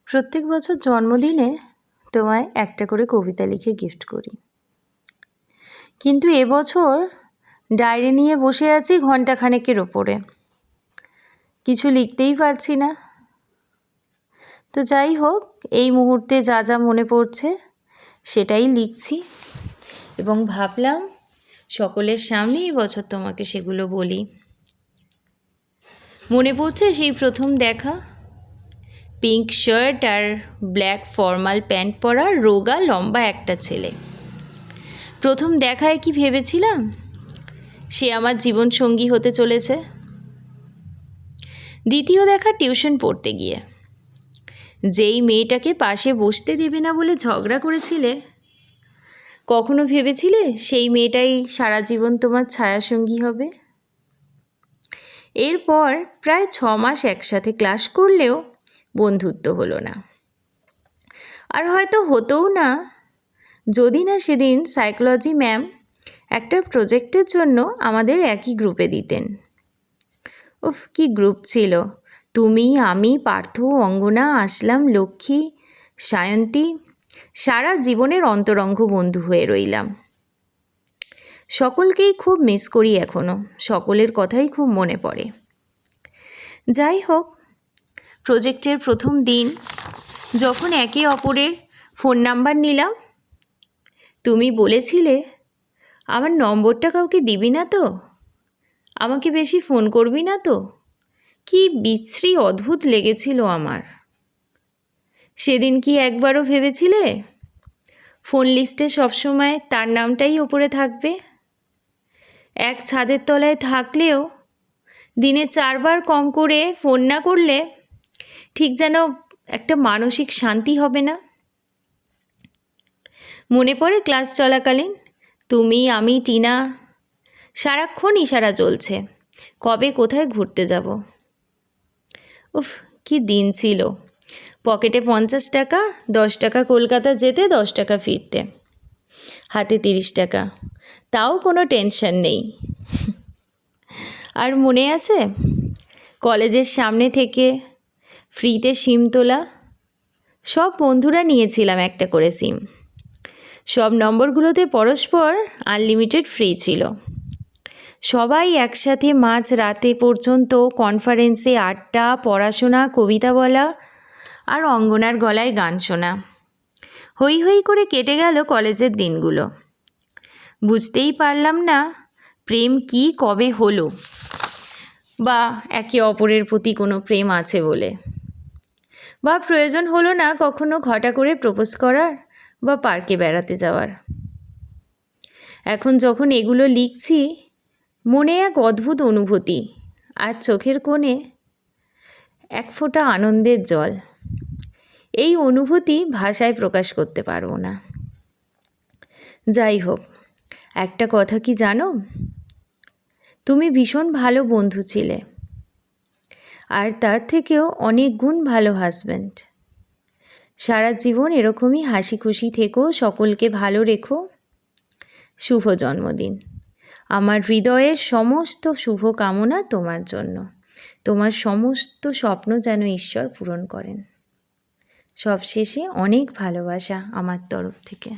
প্রত্যেক বছর জন্মদিনে তোমায় একটা করে কবিতা লিখে গিফট করি, কিন্তু এবছর ডায়েরি নিয়ে বসে আছি ঘণ্টাখানেকের ওপরে, কিছু লিখতেই পারছি না। তো যাই হোক, এই মুহূর্তে যা যা মনে পড়ছে সেটাই লিখছি এবং ভাবলাম সকলের সামনে এই বছর তোমাকে সেগুলো বলি। মনে পড়ছে সেই প্রথম দেখা, পিঙ্ক শার্ট আর ব্ল্যাক ফর্মাল প্যান্ট পরা রোগা লম্বা একটা ছেলে। প্রথম দেখায় কি ভেবেছিলাম সে আমার জীবন সঙ্গী হতে চলেছে। দ্বিতীয় দেখা টিউশন পড়তে গিয়ে, যেই মেয়েটাকে পাশে বসতে দেবে না বলে ঝগড়া করেছিলে, কখনো ভেবেছিলে সেই মেয়েটাই সারা জীবন তোমার ছায়াসঙ্গী হবে? এরপর প্রায় 6 মাস একসাথে ক্লাস করলেও বন্ধুত্ব হলো না, আর হয়তো হতোও না যদি না সেদিন সাইকোলজি ম্যাম একটা প্রজেক্টের জন্য আমাদের একই গ্রুপে দিতেন। উফ, কি গ্রুপ ছিল! তুমি, আমি, পার্থ, অঙ্গনা, আসলাম, লক্ষ্মী, সায়ন্তী, সারা জীবনের অন্তরঙ্গ বন্ধু হয়ে রইলাম। সকলকেই খুব মিস করি এখনও, সকলের কথাই খুব মনে পড়ে। যাই হোক, প্রজেক্টের প্রথম দিন যখন একে অপরের ফোন নাম্বার নিলাম, তুমি বলেছিলে আমার নম্বরটা কাউকে দিবি না তো, আমাকে বেশি ফোন করবি না তো। কি বিশ্রী অদ্ভুত লেগেছিল আমার। সেদিন কি একবারও ভেবেছিলে ফোন লিস্টে সবসময় তার নামটাই ওপরে থাকবে? এক ছাদের তলায় থাকলেও দিনে 4 বার কম করে ফোন না করলে ঠিক যেন একটা মানসিক শান্তি হবে না। মনে পড়ে ক্লাস চলাকালীন তুমি, আমি, টিনা, সারাক্ষণ ইশারা চলছে কবে কোথায় ঘুরতে যাব। উফ, কি দিন ছিল! পকেটে 50 টাকা, 10 টাকা কলকাতা যেতে, 10 টাকা ফিরতে, হাতে 30 টাকা, তাও কোনো টেনশন নেই। আর মনে আছে কলেজের সামনে থেকে ফ্রিতে সিম তোলা? সব বন্ধুরা নিয়েছিলাম একটা করে সিম, সব নম্বরগুলোতে পরস্পর আনলিমিটেড ফ্রি ছিল। সবাই একসাথে মাঝ রাতে পর্যন্ত কনফারেন্সে আড্ডা, পড়াশোনা, কবিতা বলা আর অঙ্গনার গলায় গান শোনা। হই হই করে কেটে গেল কলেজের দিনগুলো। বুঝতেই পারলাম না প্রেম কি, কবে হলো, বা একে অপরের প্রতি কোনো প্রেম আছে বলে, বা প্রয়োজন হলো না কখনো ঘটা করে প্রপোজ করার বা পার্কে বেড়াতে যাওয়ার। এখন যখন এগুলো লিখছি, মনে এক অদ্ভুত অনুভূতি আর চোখের কোণে এক ফোঁটা আনন্দের জল। এই অনুভূতি ভাষায় প্রকাশ করতে পারবো না। যাই হোক, একটা কথা কি জানো, তুমি ভীষণ ভালো বন্ধু ছিলে, আর তার থেকেও অনেক গুণ ভালো হাজব্যান্ড। সারা জীবন এরকমই হাসি খুশি থেকো, সকলকে ভালো রেখো। শুভ জন্মদিন। আমার হৃদয়ের সমস্ত শুভ কামনা তোমার জন্য। তোমার সমস্ত স্বপ্ন যেন ঈশ্বর পূরণ করেন। সবশেষে অনেক ভালোবাসা আমার তরফ থেকে।